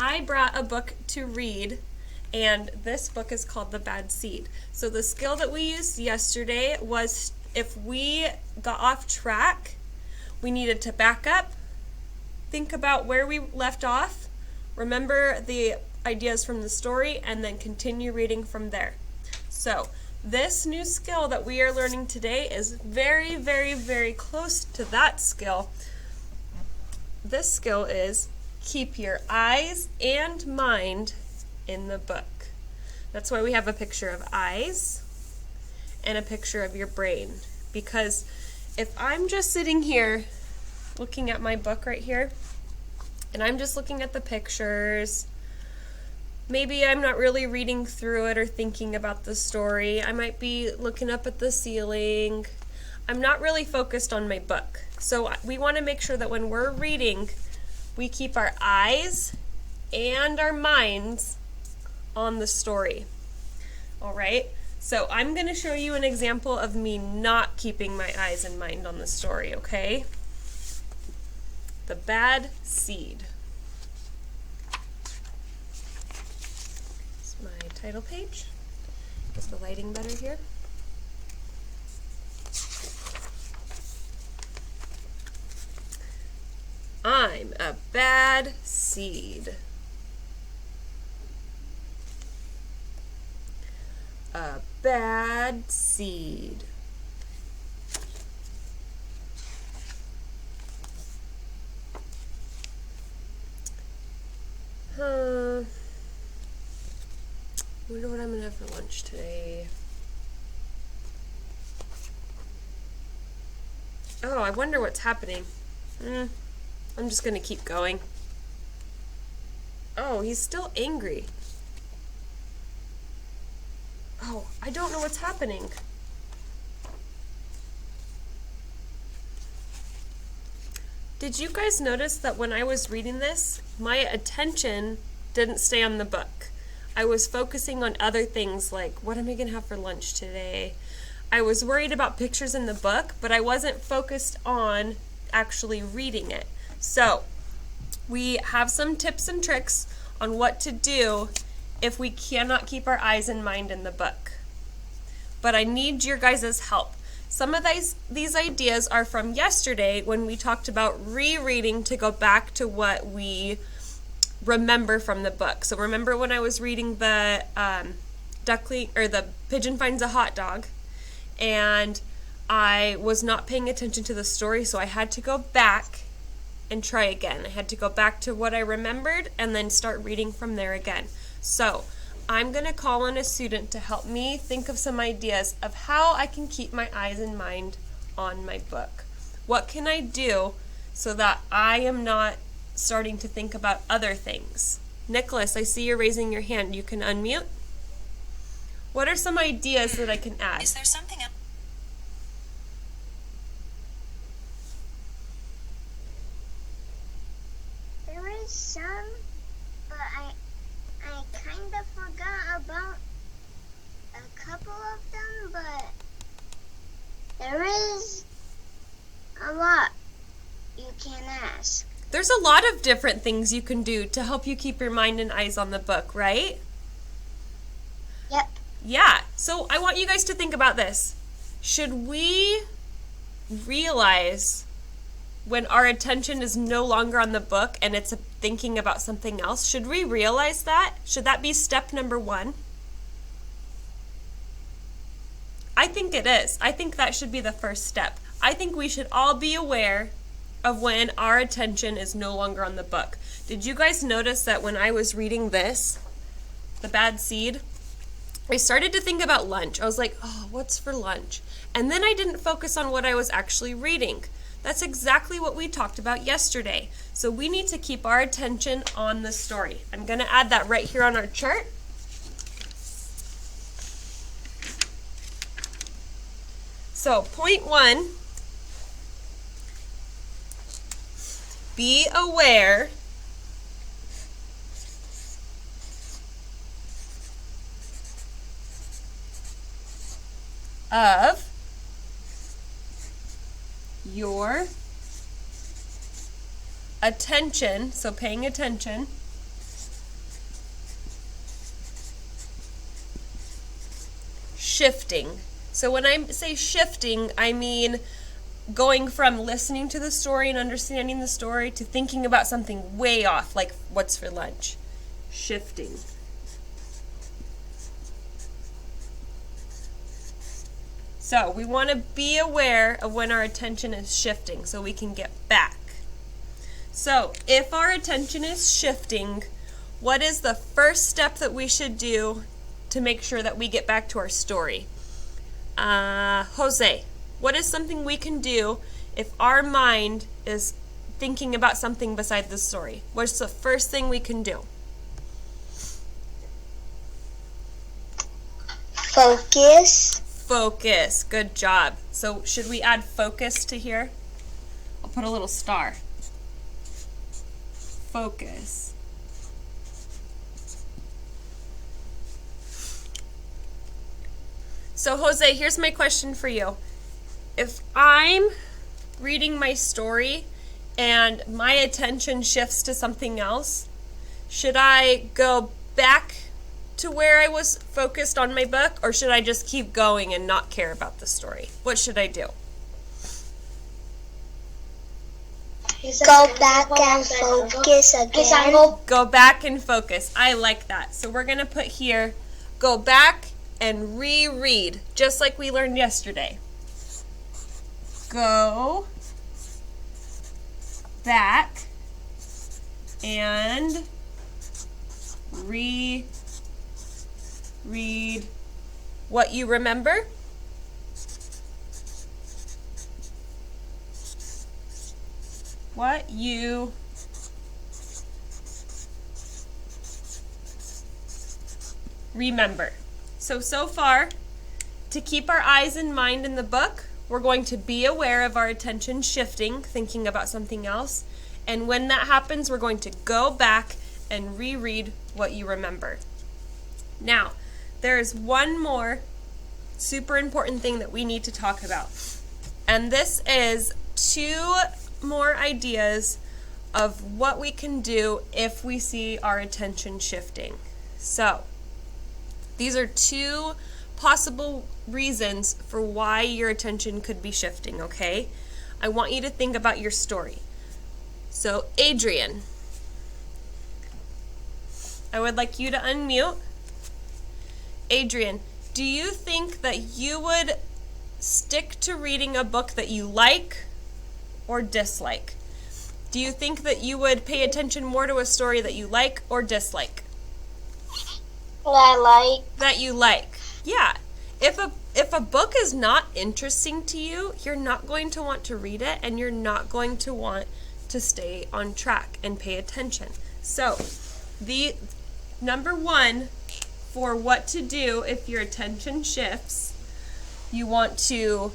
I brought a book to read, and this book is called The Bad Seed. So the skill that we used yesterday was if we got off track, we needed to back up, think about where we left off, remember the ideas from the story, and then continue reading from there. So this new skill that we are learning today is very, very, very close to that skill. This skill is keep your eyes and mind in the book. That's why we have a picture of eyes and a picture of your brain. Because if I'm just sitting here looking at my book right here, and I'm just looking at the pictures, maybe I'm not really reading through it or thinking about the story. I might be looking up at the ceiling. I'm not really focused on my book. So we want to make sure that when we're reading, we keep our eyes and our minds on the story. All right? So I'm going to show you an example of me not keeping my eyes and mind on the story, okay? The Bad Seed. It's my title page. Is the lighting better here? I'm a bad seed. A bad seed. Wonder what I'm gonna have for lunch today. Oh, I wonder what's happening. I'm just gonna keep going. Oh, he's still angry. Oh, I don't know what's happening. Did you guys notice that when I was reading this, my attention didn't stay on the book? I was focusing on other things like, what am I gonna have for lunch today? I was worried about pictures in the book, but I wasn't focused on actually reading it. So, we have some tips and tricks on what to do if we cannot keep our eyes and mind in the book. But I need your guys' help. Some of these ideas are from yesterday when we talked about rereading to go back to what we remember from the book. So remember when I was reading the duckling or the pigeon finds a hot dog, and I was not paying attention to the story, so I had to go back and try again. I had to go back to what I remembered and then start reading from there again. So I'm going to call on a student to help me think of some ideas of how I can keep my eyes and mind on my book. What can I do so that I am not starting to think about other things? Nicholas, I see you're raising your hand. You can unmute. What are some ideas that I can add? Is there something else? There is some, but I kind of forgot about a couple of them, but there is a lot you can ask. There's a lot of different things you can do to help you keep your mind and eyes on the book, right? Yep. Yeah, so I want you guys to think about this. Should we realize when our attention is no longer on the book and it's thinking about something else? Should we realize that? Should that be step number 1? I think it is. I think that should be the first step. I think we should all be aware of when our attention is no longer on the book. Did you guys notice that when I was reading this, The Bad Seed, I started to think about lunch. I was like, oh, what's for lunch? And then I didn't focus on what I was actually reading. That's exactly what we talked about yesterday. So we need to keep our attention on the story. I'm going to add that right here on our chart. So point 1, be aware of your attention, so paying attention, shifting. So when I say shifting, I mean going from listening to the story and understanding the story to thinking about something way off, like what's for lunch. Shifting. So we want to be aware of when our attention is shifting so we can get back. So if our attention is shifting, what is the first step that we should do to make sure that we get back to our story? Jose, what is something we can do if our mind is thinking about something beside the story? What's the first thing we can do? Focus. Focus. Good job. So should we add focus to here? I'll put a little star. Focus. So Jose, here's my question for you. If I'm reading my story and my attention shifts to something else, should I go back to where I was focused on my book, or should I just keep going and not care about the story? What should I do? Go back and focus again. Go back and focus. I like that. So we're going to put here, go back and reread, just like we learned yesterday. Go back and reread what you remember. What you remember. So far, to keep our eyes and mind in the book, we're going to be aware of our attention shifting, thinking about something else. And when that happens, we're going to go back and reread what you remember. Now, there is one more super important thing that we need to talk about. And this is 2 more ideas of what we can do if we see our attention shifting. So, these are 2 possible reasons for why your attention could be shifting, okay? I want you to think about your story. So, Adrian, I would like you to unmute. Adrian, do you think that you would stick to reading a book that you like or dislike? Do you think that you would pay attention more to a story that you like or dislike? That you like. Yeah. If a book is not interesting to you, you're not going to want to read it, and you're not going to want to stay on track and pay attention. So, the number 1 for what to do if your attention shifts, you want to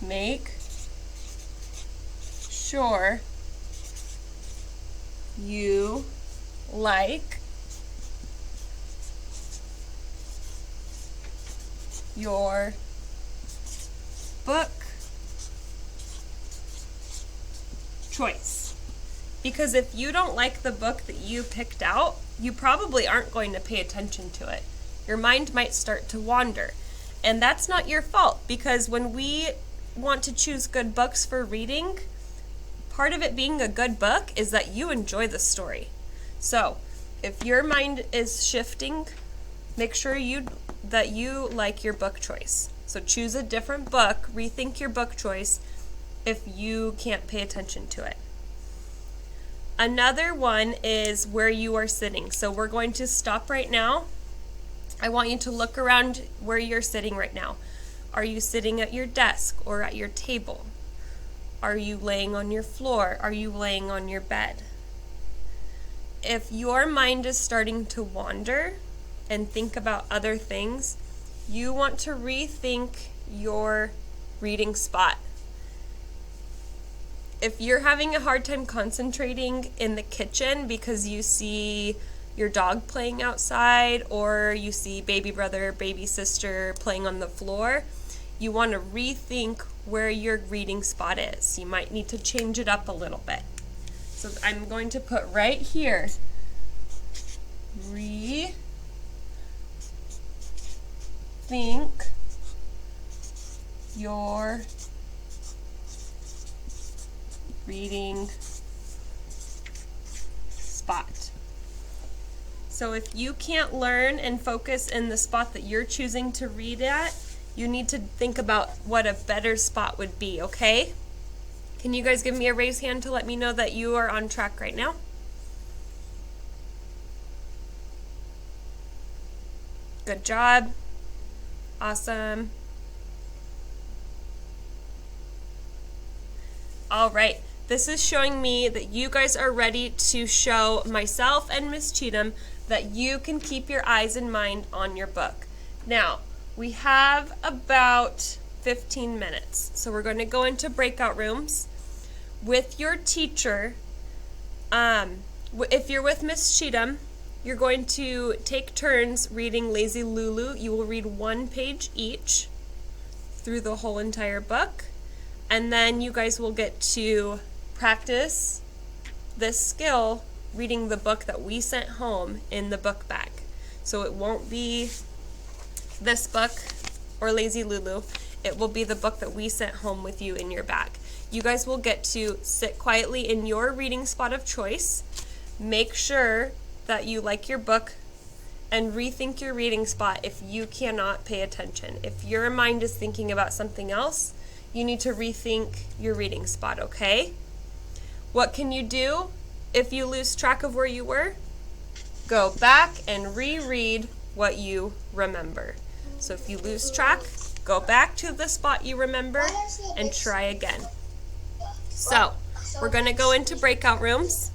make sure you like your book choice. Because if you don't like the book that you picked out, you probably aren't going to pay attention to it. Your mind might start to wander. And that's not your fault, because when we want to choose good books for reading, part of it being a good book is that you enjoy the story. So, if your mind is shifting, make sure that you like your book choice. So choose a different book, rethink your book choice if you can't pay attention to it. Another one is where you are sitting. So we're going to stop right now. I want you to look around where you're sitting right now. Are you sitting at your desk or at your table? Are you laying on your floor? Are you laying on your bed? If your mind is starting to wander and think about other things, you want to rethink your reading spot. If you're having a hard time concentrating in the kitchen because you see your dog playing outside, or you see baby brother, baby sister playing on the floor, you want to rethink where your reading spot is. You might need to change it up a little bit. So I'm going to put right here, rethink your reading spot. So if you can't learn and focus in the spot that you're choosing to read at, you need to think about what a better spot would be, okay? Can you guys give me a raised hand to let me know that you are on track right now? Good job. Awesome. All right. This is showing me that you guys are ready to show myself and Miss Cheatham that you can keep your eyes and mind on your book. Now, we have about 15 minutes, so we're going to go into breakout rooms with your teacher. If you're with Miss Cheatham, you're going to take turns reading Lazy Lulu. You will read one page each through the whole entire book, and then you guys will get to practice this skill reading the book that we sent home in the book bag. So it won't be this book or Lazy Lulu. It will be the book that we sent home with you in your bag. You guys will get to sit quietly in your reading spot of choice. Make sure that you like your book and rethink your reading spot if you cannot pay attention. If your mind is thinking about something else, you need to rethink your reading spot, okay? What can you do if you lose track of where you were? Go back and reread what you remember. So if you lose track, go back to the spot you remember and try again. So we're going to go into breakout rooms.